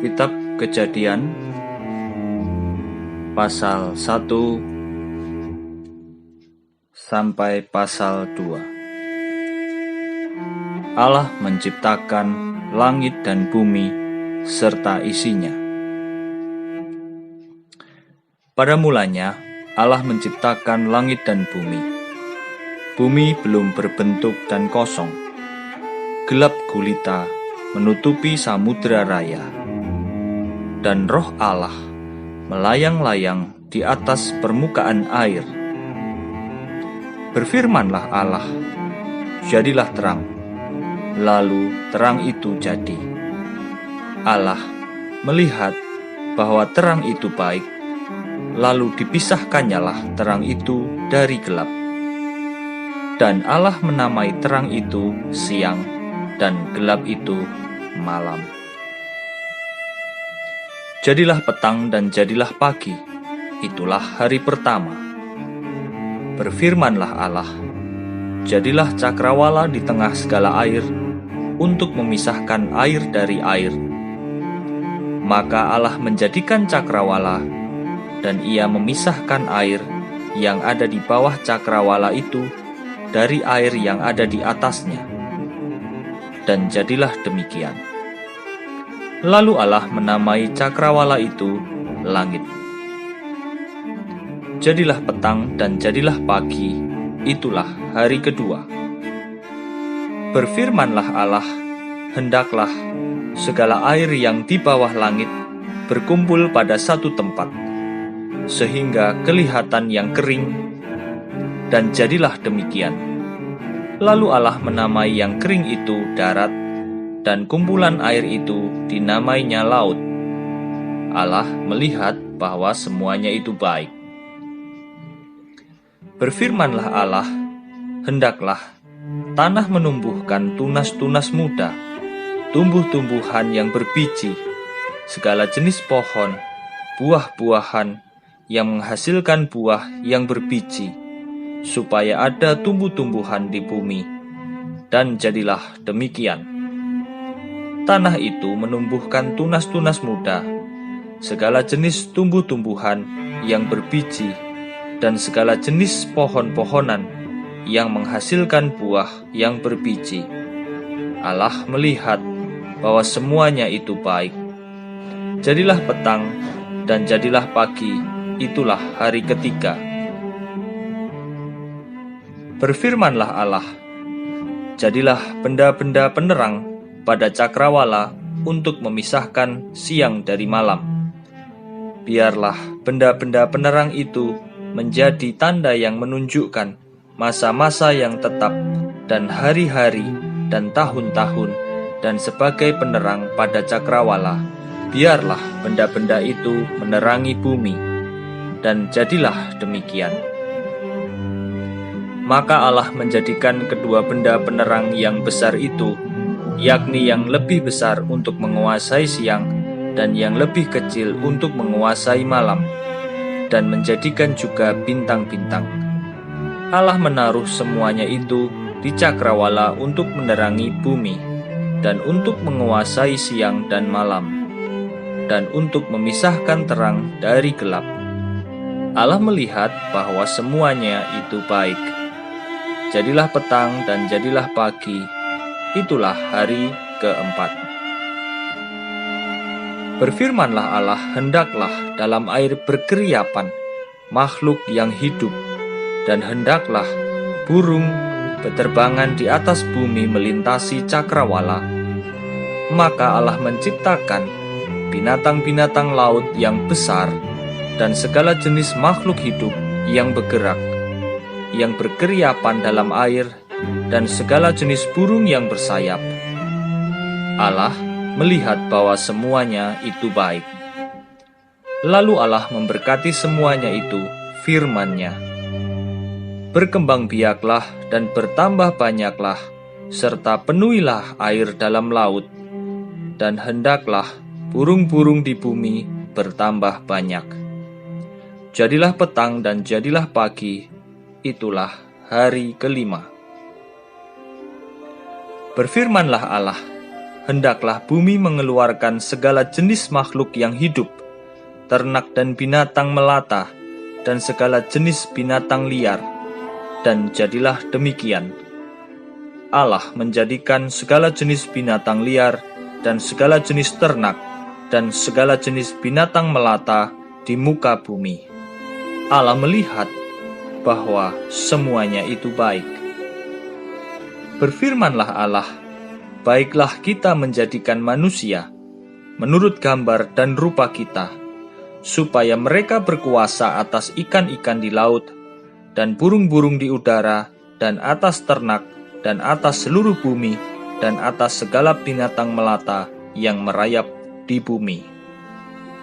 Kitab Kejadian pasal 1 sampai pasal 2. Allah menciptakan langit dan bumi serta isinya. Pada mulanya Allah menciptakan langit dan bumi. Bumi belum berbentuk dan kosong. Gelap gulita menutupi samudera raya. Dan roh Allah melayang-layang di atas permukaan air. Berfirmanlah Allah, jadilah terang. Lalu terang itu jadi. Allah melihat bahwa terang itu baik, lalu dipisahkannyalah terang itu dari gelap. Dan Allah menamai terang itu siang, dan gelap itu malam. Jadilah petang dan jadilah pagi, itulah hari pertama. Berfirmanlah Allah, jadilah cakrawala di tengah segala air, untuk memisahkan air dari air. Maka Allah menjadikan cakrawala, dan ia memisahkan air yang ada di bawah cakrawala itu dari air yang ada di atasnya. Dan jadilah demikian. Lalu Allah menamai cakrawala itu langit. Jadilah petang dan jadilah pagi, itulah hari kedua. Berfirmanlah Allah, hendaklah segala air yang di bawah langit berkumpul pada satu tempat, sehingga kelihatan yang kering, dan jadilah demikian. Lalu Allah menamai yang kering itu darat, dan kumpulan air itu dinamainya laut. Allah melihat bahwa semuanya itu baik. Berfirmanlah Allah, hendaklah tanah menumbuhkan tunas-tunas muda, tumbuh-tumbuhan yang berbiji, segala jenis pohon, buah-buahan yang menghasilkan buah yang berbiji, supaya ada tumbuh-tumbuhan di bumi. Dan jadilah demikian. Tanah itu menumbuhkan tunas-tunas muda, segala jenis tumbuh-tumbuhan yang berbiji, dan segala jenis pohon-pohonan yang menghasilkan buah yang berbiji. Allah melihat bahwa semuanya itu baik. Jadilah petang dan jadilah pagi, itulah hari ketiga. Berfirmanlah Allah, jadilah benda-benda penerang pada cakrawala untuk memisahkan siang dari malam. Biarlah benda-benda penerang itu menjadi tanda yang menunjukkan masa-masa yang tetap dan hari-hari dan tahun-tahun, dan sebagai penerang pada cakrawala. Biarlah benda-benda itu menerangi bumi. Dan jadilah demikian. Maka Allah menjadikan kedua benda penerang yang besar itu, yakni yang lebih besar untuk menguasai siang dan yang lebih kecil untuk menguasai malam, dan menjadikan juga bintang-bintang. Allah menaruh semuanya itu di cakrawala untuk menerangi bumi, dan untuk menguasai siang dan malam, dan untuk memisahkan terang dari gelap. Allah melihat bahwa semuanya itu baik. Jadilah petang dan jadilah pagi, itulah hari keempat. Berfirmanlah Allah, hendaklah dalam air berkeriapan makhluk yang hidup, dan hendaklah burung beterbangan di atas bumi melintasi cakrawala. Maka Allah menciptakan binatang-binatang laut yang besar, dan segala jenis makhluk hidup yang bergerak, yang berkeriapan dalam air, dan segala jenis burung yang bersayap. Allah melihat bahwa semuanya itu baik. Lalu Allah memberkati semuanya itu, firman-Nya, berkembang biaklah dan bertambah banyaklah, serta penuhilah air dalam laut, dan hendaklah burung-burung di bumi bertambah banyak. Jadilah petang dan jadilah pagi, itulah hari kelima. Berfirmanlah Allah, hendaklah bumi mengeluarkan segala jenis makhluk yang hidup, ternak dan binatang melata, dan segala jenis binatang liar. Dan jadilah demikian. Allah menjadikan segala jenis binatang liar, dan segala jenis ternak, dan segala jenis binatang melata di muka bumi. Allah melihat bahwa semuanya itu baik. Berfirmanlah Allah, baiklah kita menjadikan manusia menurut gambar dan rupa kita, supaya mereka berkuasa atas ikan-ikan di laut, dan burung-burung di udara, dan atas ternak, dan atas seluruh bumi, dan atas segala binatang melata yang merayap di bumi.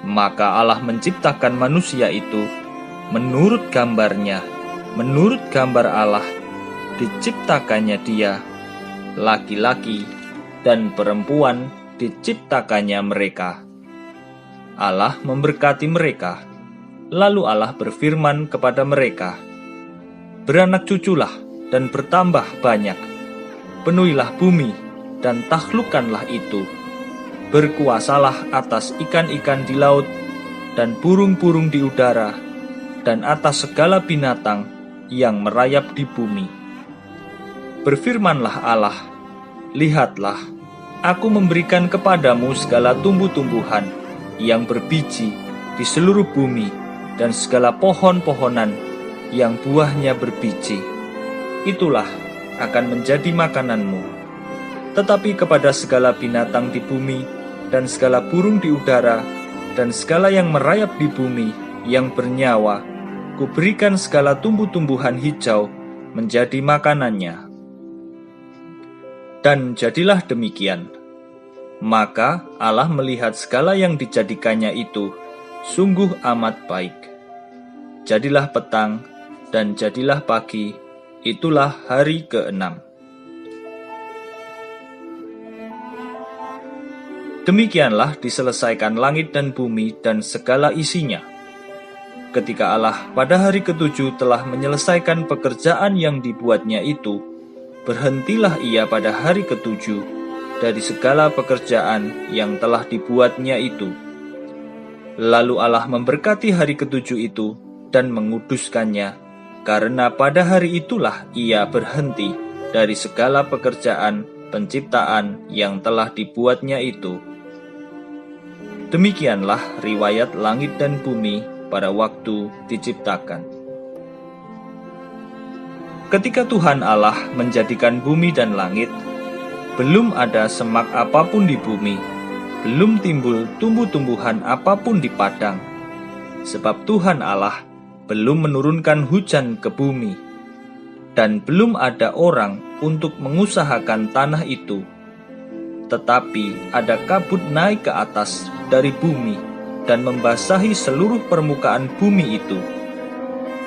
Maka Allah menciptakan manusia itu menurut gambarnya, menurut gambar Allah diciptakannya dia, laki-laki dan perempuan diciptakannya mereka. Allah memberkati mereka, lalu Allah berfirman kepada mereka, beranak cuculah dan bertambah banyak, penuhilah bumi dan taklukkanlah itu, berkuasalah atas ikan-ikan di laut dan burung-burung di udara, dan atas segala binatang yang merayap di bumi. Berfirmanlah Allah, lihatlah, aku memberikan kepadamu segala tumbuh-tumbuhan yang berbiji di seluruh bumi, dan segala pohon-pohonan yang buahnya berbiji. Itulah akan menjadi makananmu. Tetapi kepada segala binatang di bumi, dan segala burung di udara, dan segala yang merayap di bumi yang bernyawa, kuberikan segala tumbuh-tumbuhan hijau menjadi makanannya. Dan jadilah demikian. Maka Allah melihat segala yang dijadikannya itu sungguh amat baik. Jadilah petang dan jadilah pagi, itulah hari ke-6. Demikianlah diselesaikan langit dan bumi dan segala isinya. Ketika Allah pada hari ke-7 telah menyelesaikan pekerjaan yang dibuatnya itu, berhentilah ia pada hari ke-7 dari segala pekerjaan yang telah dibuatnya itu. Lalu Allah memberkati hari ke-7 itu dan menguduskannya, karena pada hari itulah ia berhenti dari segala pekerjaan penciptaan yang telah dibuatnya itu. Demikianlah riwayat langit dan bumi pada waktu diciptakan. Ketika Tuhan Allah menjadikan bumi dan langit, belum ada semak apapun di bumi, belum timbul tumbuh-tumbuhan apapun di padang, sebab Tuhan Allah belum menurunkan hujan ke bumi, dan belum ada orang untuk mengusahakan tanah itu. Tetapi ada kabut naik ke atas dari bumi dan membasahi seluruh permukaan bumi itu.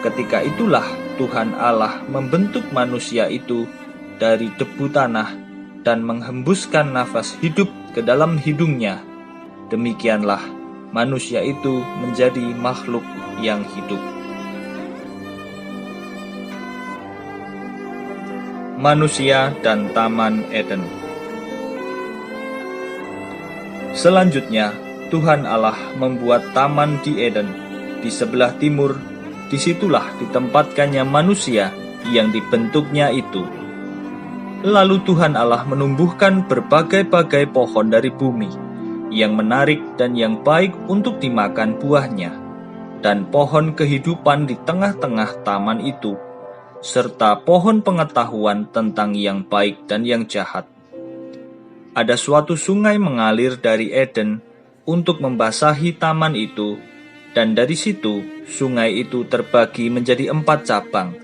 Ketika itulah Tuhan Allah membentuk manusia itu dari debu tanah dan menghembuskan nafas hidup ke dalam hidungnya. Demikianlah manusia itu menjadi makhluk yang hidup. Manusia dan Taman Eden. Selanjutnya, Tuhan Allah membuat taman di Eden, di sebelah timur. Disitulah ditempatkannya manusia yang dibentuknya itu. Lalu Tuhan Allah menumbuhkan berbagai-bagai pohon dari bumi, yang menarik dan yang baik untuk dimakan buahnya, dan pohon kehidupan di tengah-tengah taman itu, serta pohon pengetahuan tentang yang baik dan yang jahat. Ada suatu sungai mengalir dari Eden untuk membasahi taman itu, dan dari situ sungai itu terbagi menjadi 4 cabang.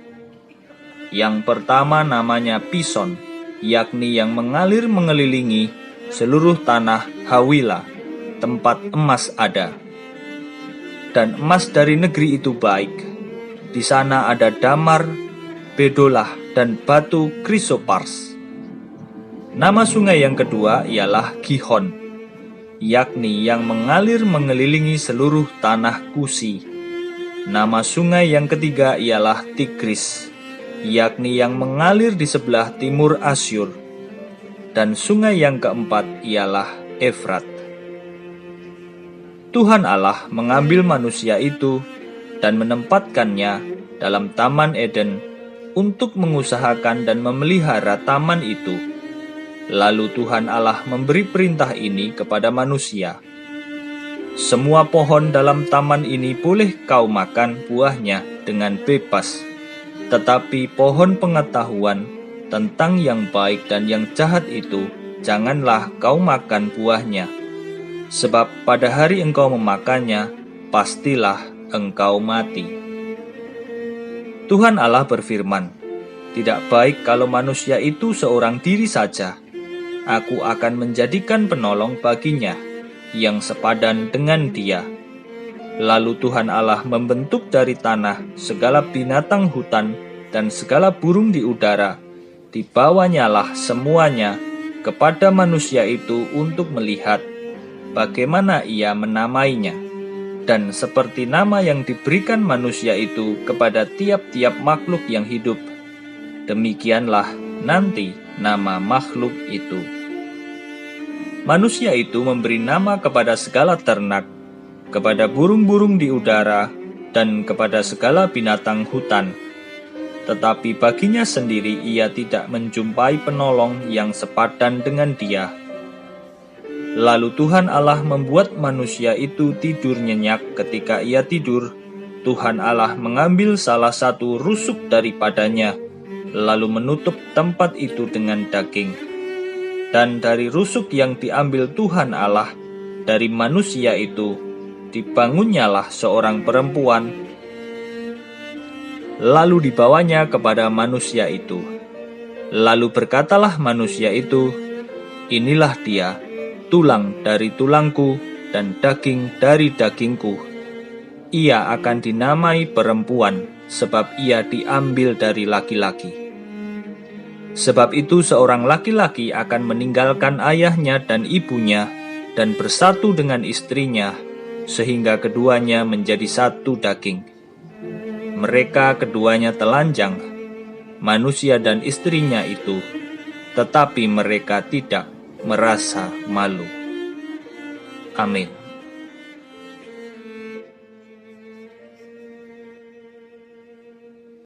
Yang pertama namanya Pison, yakni yang mengalir mengelilingi seluruh tanah Hawila, tempat emas ada. Dan emas dari negeri itu baik. Di sana ada damar, bedolah, dan batu krisopars. Nama sungai yang kedua ialah Gihon, yakni yang mengalir mengelilingi seluruh tanah Kusi. Nama sungai yang ketiga ialah Tigris, yakni yang mengalir di sebelah timur Asyur. dan sungai yang keempat ialah Efrat. Tuhan Allah mengambil manusia itu dan menempatkannya dalam Taman Eden untuk mengusahakan dan memelihara taman itu. Lalu Tuhan Allah memberi perintah ini kepada manusia. Semua pohon dalam taman ini boleh kau makan buahnya dengan bebas, tetapi pohon pengetahuan tentang yang baik dan yang jahat itu janganlah kau makan buahnya. Sebab pada hari engkau memakannya, pastilah engkau mati. Tuhan Allah berfirman, tidak baik kalau manusia itu seorang diri saja. Aku akan menjadikan penolong baginya, yang sepadan dengan dia. Lalu Tuhan Allah membentuk dari tanah segala binatang hutan dan segala burung di udara. Dibawanyalah semuanya kepada manusia itu untuk melihat bagaimana ia menamainya. Dan seperti nama yang diberikan manusia itu kepada tiap-tiap makhluk yang hidup, demikianlah nanti nama makhluk itu. Manusia itu memberi nama kepada segala ternak, kepada burung-burung di udara, dan kepada segala binatang hutan. Tetapi baginya sendiri ia tidak menjumpai penolong yang sepadan dengan dia. Lalu Tuhan Allah membuat manusia itu tidur nyenyak. Ketika ia tidur, Tuhan Allah mengambil salah satu rusuk daripadanya, lalu menutup tempat itu dengan daging. Dan dari rusuk yang diambil Tuhan Allah dari manusia itu, dibangunnyalah seorang perempuan, lalu dibawanya kepada manusia itu. Lalu berkatalah manusia itu, inilah dia, tulang dari tulangku dan daging dari dagingku. Ia akan dinamai perempuan, sebab ia diambil dari laki-laki. Sebab itu seorang laki-laki akan meninggalkan ayahnya dan ibunya dan bersatu dengan istrinya, sehingga keduanya menjadi satu daging. Mereka keduanya telanjang, manusia dan istrinya itu, tetapi mereka tidak merasa malu. Amin.